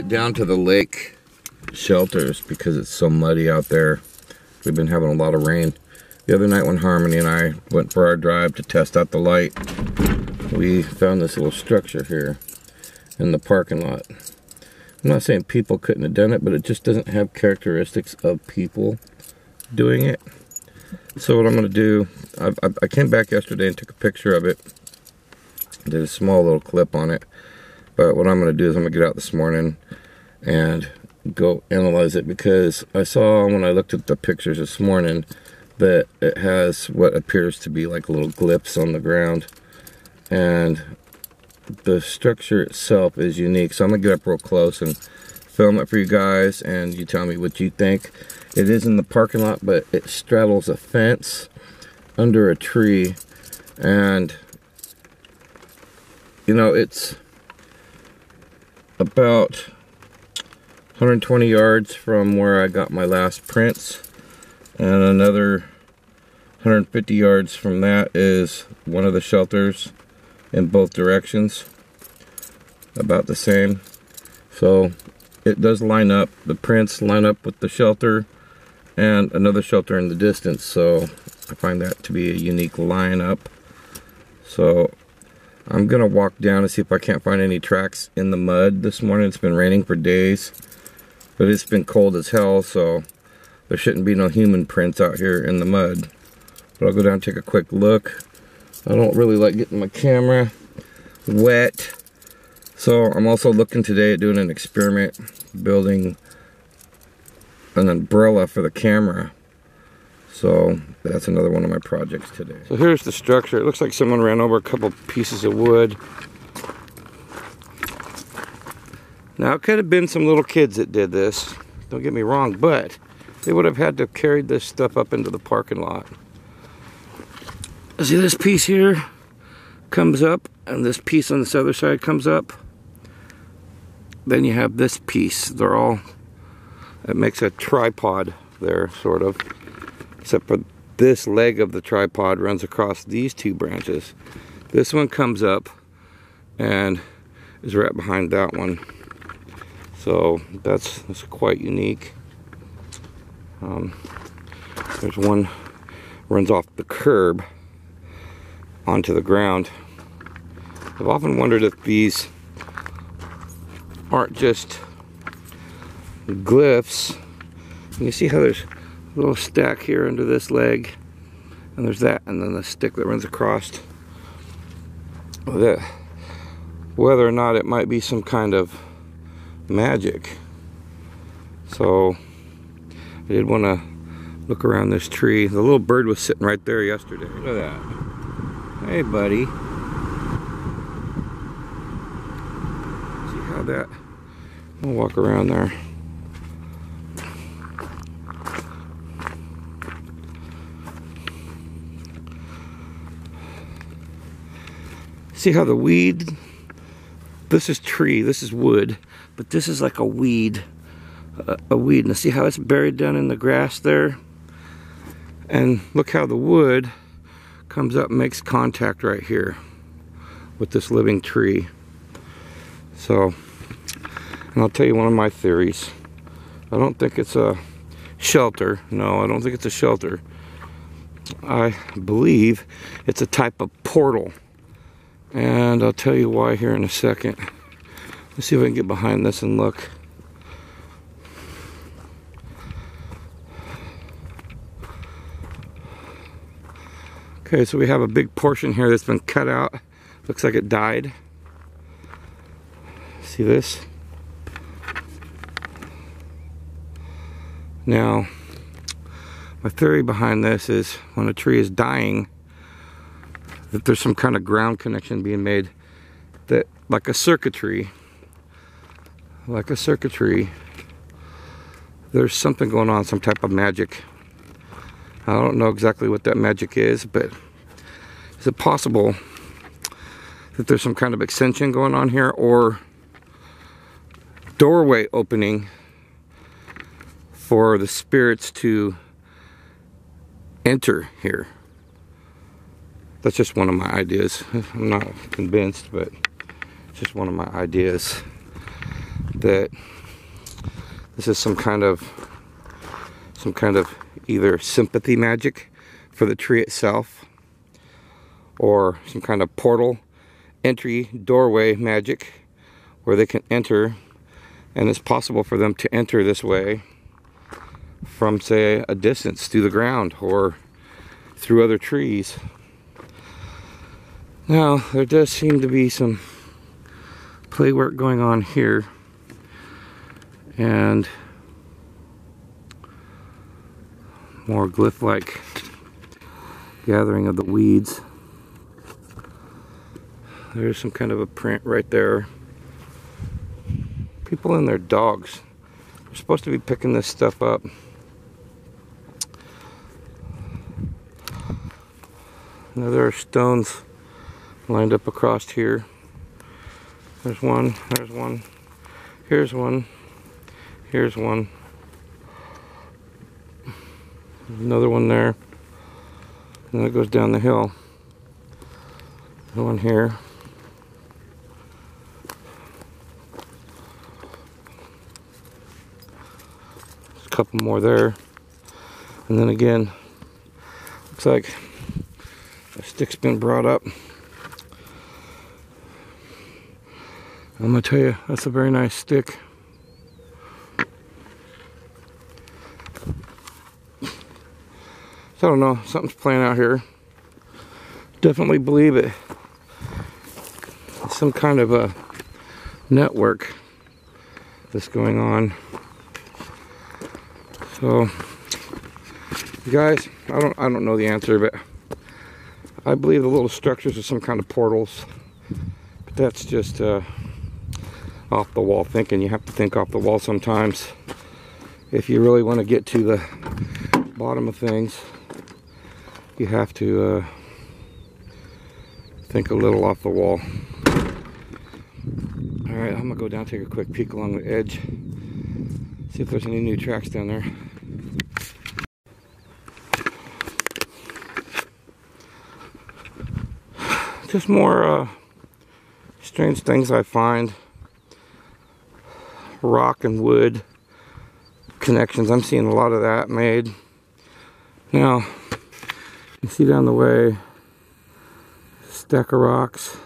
it down to the lake shelters because it's so muddy out there. We've been having a lot of rain. The other night when Harmony and I went for our drive to test out the light, we found this little structure here in the parking lot. I'm not saying people couldn't have done it, but it just doesn't have characteristics of people doing it. So what I'm going to do, I came back yesterday and took a picture of it. Did a small little clip on it. But what I'm going to do is I'm going to get out this morning and go analyze it, because I saw when I looked at the pictures this morning that it has what appears to be like little glyphs on the ground. And the structure itself is unique. So I'm going to get up real close and film it for you guys, and you tell me what you think. It is in the parking lot, but it straddles a fence under a tree. And, you know, it's about 120 yards from where I got my last prints, and another 150 yards from that is one of the shelters in both directions, about the same. So it does line up, the prints line up with the shelter and another shelter in the distance, so I find that to be a unique lineup. So I'm gonna walk down and see if I can't find any tracks in the mud this morning. It's been raining for days, but it's been cold as hell, so there shouldn't be no human prints out here in the mud. But I'll go down and take a quick look. I don't really like getting my camera wet. So I'm also looking today at doing an experiment, building an umbrella for the camera. So that's another one of my projects today. So here's the structure. It looks like someone ran over a couple pieces of wood. Now it could have been some little kids that did this, don't get me wrong, but they would have had to have carried this stuff up into the parking lot. See, this piece here comes up, and this piece on this other side comes up. Then you have this piece. They're all, it makes a tripod there, sort of. Except for this leg of the tripod runs across these two branches. This one comes up and is right behind that one. So that's quite unique. There's one runs off the curb onto the ground. I've often wondered if these aren't just glyphs. You see how there's a little stack here under this leg, and there's that, and then the stick that runs across. That, whether or not it might be some kind of magic. So I did want to look around this tree. The little bird was sitting right there yesterday. Look at that. Hey, buddy. See how that, we'll walk around there. See how the weed, this is tree, this is wood, but this is like a weed, Now see how it's buried down in the grass there? And look how the wood comes up and makes contact right here with this living tree. So, and I'll tell you one of my theories. I don't think it's a shelter. No, I don't think it's a shelter. I believe it's a type of portal. And I'll tell you why here in a second. Let's see if I can get behind this and look. Okay, so we have a big portion here that's been cut out. Looks like it died. See this? Now, my theory behind this is when a tree is dying, that there's some kind of ground connection being made, that like a circuitry, there's something going on, some type of magic. I don't know exactly what that magic is, but is it possible that there's some kind of extension going on here, or doorway opening for the spirits to enter here? That's just one of my ideas. I'm not convinced, but it's just one of my ideas. that this is some kind of either sympathy magic for the tree itself, or some kind of portal entry doorway magic where they can enter, and it's possible for them to enter this way from, say, a distance through the ground or through other trees. Now, there does seem to be some play work going on here, and more glyph-like gathering of the weeds. There's some kind of a print right there. People and their dogs are supposed to be picking this stuff up. Now there are stones lined up across here. There's one, here's one, here's one. There's another one there. And it goes down the hill. There's one here. There's a couple more there. And then again, looks like a stick's been brought up. I'm gonna tell you, that's a very nice stick. So I don't know, something's playing out here. Definitely believe it. It's some kind of a network that's going on. So, you guys, I don't know the answer, but I believe the little structures are some kind of portals. But that's just off the wall thinking. You have to think off the wall sometimes if you really want to get to the bottom of things. You have to think a little off the wall. Alright, I'm gonna go down, take a quick peek along the edge, see if there's any new tracks down there. Just more strange things I find. Rock and wood connections. I'm seeing a lot of that made. Now, you see down the way, a stack of rocks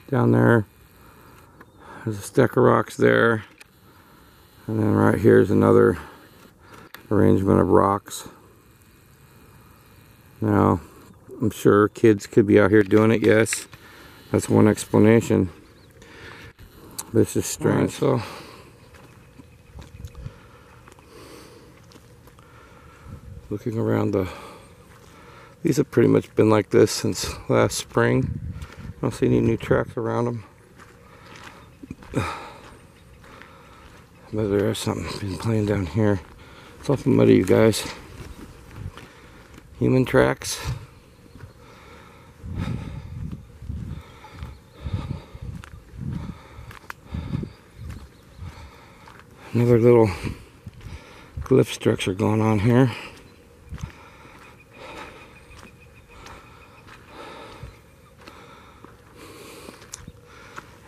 down there. There's a stack of rocks there. And then right here is another arrangement of rocks. Now, I'm sure kids could be out here doing it, yes. That's one explanation. This is strange. So, looking around these have pretty much been like this since last spring. I don't see any new tracks around them. But there is something been playing down here. It's awful muddy, you guys. Human tracks. Another little glyph structure going on here.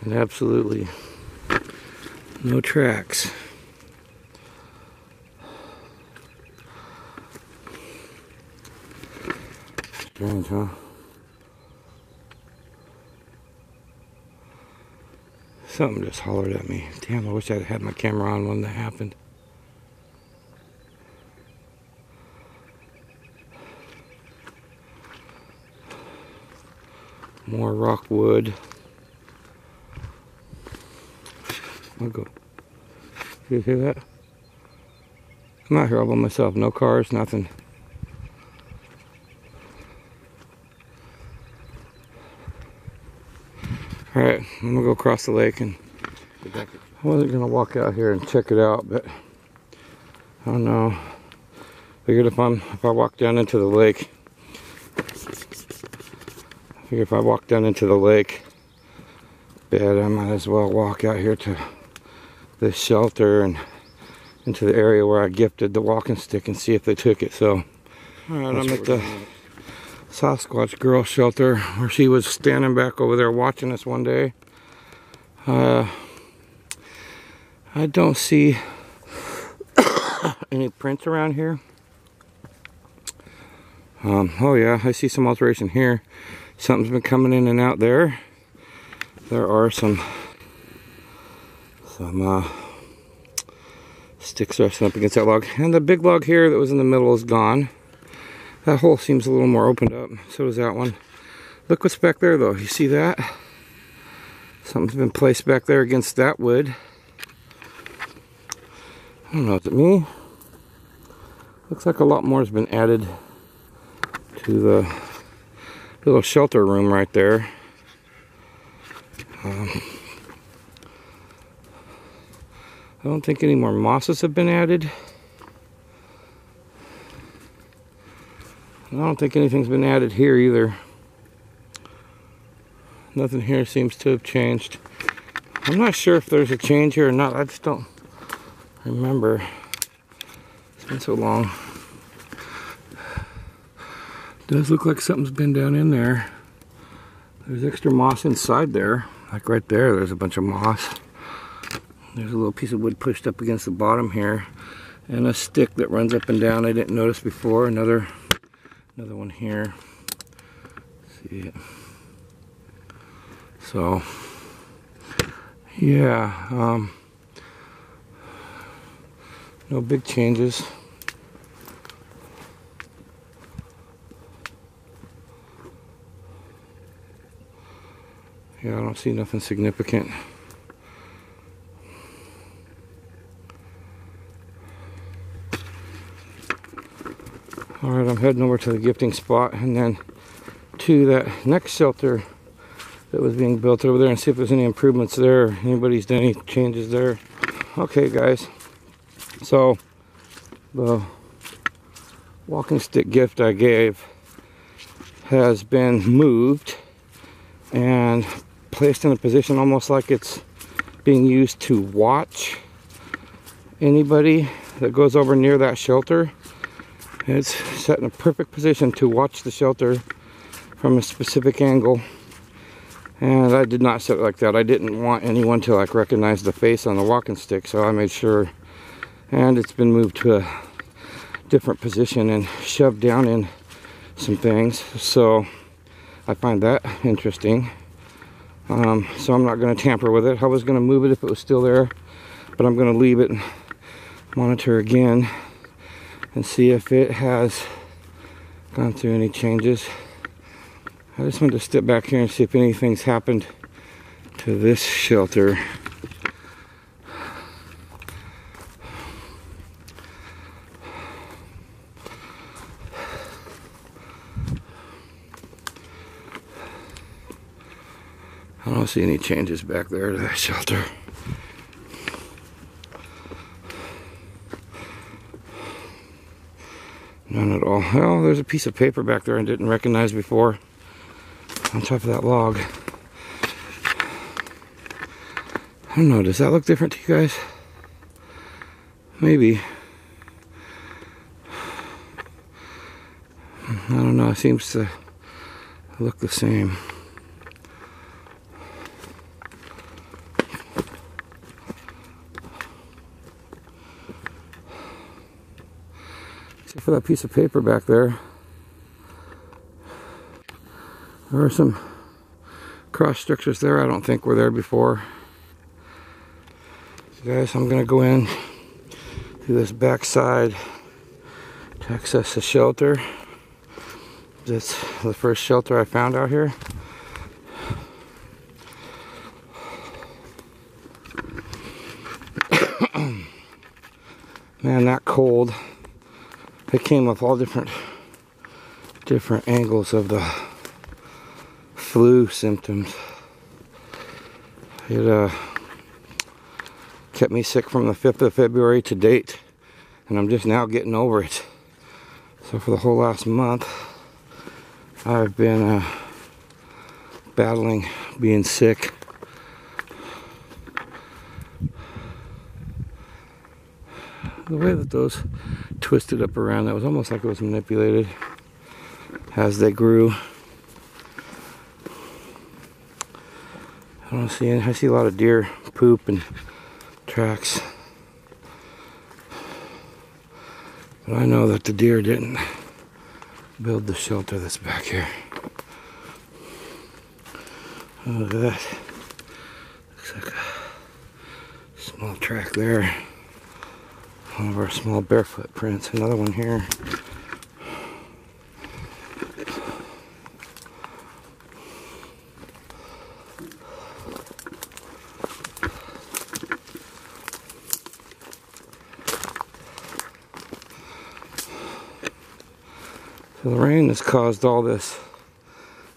And absolutely no tracks. Strange, huh? Something just hollered at me. Damn, I wish I'd had my camera on when that happened. More rock wood. I'll go. You hear that? I'm out here all by myself. No cars, nothing. Alright, I'm gonna go across the lake and I wasn't gonna walk out here and check it out, but I don't know. Figured if I walk down into the lake, bed, I might as well walk out here to this shelter and into the area where I gifted the walking stick and see if they took it. So, alright, I'm at the Sasquatch girl shelter where she was standing back over there watching us one day. I I don't see any prints around here. Oh yeah, I see some alteration here. Something's been coming in and out there. There are some sticks resting up against that log. And the big log here that was in the middle is gone. That hole seems a little more opened up. So does that one. Look what's back there though. You see that? Something's been placed back there against that wood. I don't know, is it me? Looks like a lot more has been added to the little shelter room right there. I don't think any more mosses have been added. I don't think anything's been added here either. Nothing here seems to have changed. I'm not sure if there's a change here or not. I just don't remember. It's been so long. Does look like something's been down in there. There's extra moss inside there. Like right there, there's a bunch of moss. There's a little piece of wood pushed up against the bottom here. And a stick that runs up and down I didn't notice before. Another one here. See it. So, yeah, no big changes. Yeah, I don't see nothing significant. Alright, I'm heading over to the gifting spot and then to that next shelter that was being built over there and see if there's any improvements there. Anybody's done any changes there. Okay guys, so the walking stick gift I gave has been moved and placed in a position almost like it's being used to watch anybody that goes over near that shelter. It's set in a perfect position to watch the shelter from a specific angle. And I did not set it like that. I didn't want anyone to like recognize the face on the walking stick, so I made sure. And it's been moved to a different position and shoved down in some things. So I find that interesting. So I'm not going to tamper with it. I was going to move it if it was still there, but I'm going to leave it and monitor again and see if it has gone through any changes. I just wanted to step back here and see if anything's happened to this shelter. I don't see any changes back there to that shelter. None at all. Well, there's a piece of paper back there I didn't recognize before on top of that log. I don't know, does that look different to you guys? Maybe. I don't know, it seems to look the same. Except for that piece of paper back there. There are some cross structures there I don't think were there before. So guys, I'm going to go in through this back side to access the shelter. That's the first shelter I found out here. Man, that cold. It came with all different angles of the flu symptoms. It kept me sick from the 5th of February to date, and I'm just now getting over it. So for the whole last month, I've been battling being sick. The way that those twisted up around, that was almost like it was manipulated as they grew. I don't see any, I see a lot of deer poop and tracks. But I know that the deer didn't build the shelter that's back here. Oh, look at that. Looks like a small track there. One of our small barefoot prints. Another one here. So the rain has caused all this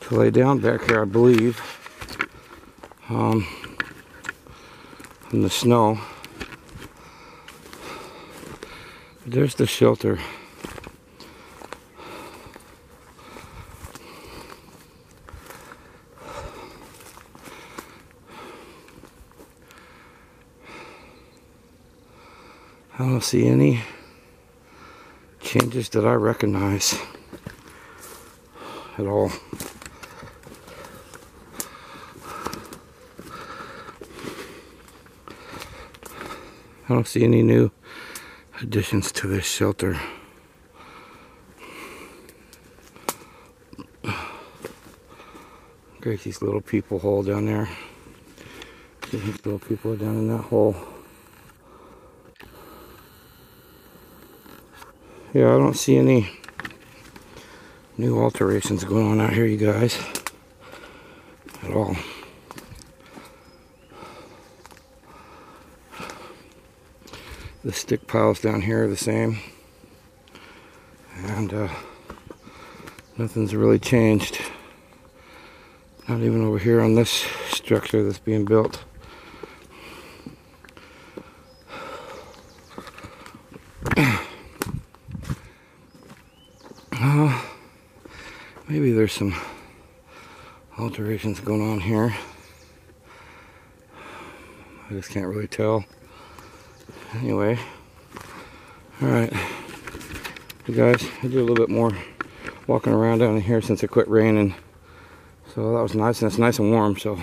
to lay down back here, I believe, from the snow. There's the shelter. I don't see any changes that I recognize at all. I don't see any new additions to this shelter. Gracie's little people hole down there. These little people are down in that hole. Yeah, I don't see any new alterations going on out here, you guys, at all. The stick piles down here are the same, and nothing's really changed. Not even over here on this structure that's being built. Maybe there's some alterations going on here. I just can't really tell. Anyway, alright, you guys, I did a little bit more walking around down here since it quit raining, so that was nice, and it's nice and warm, so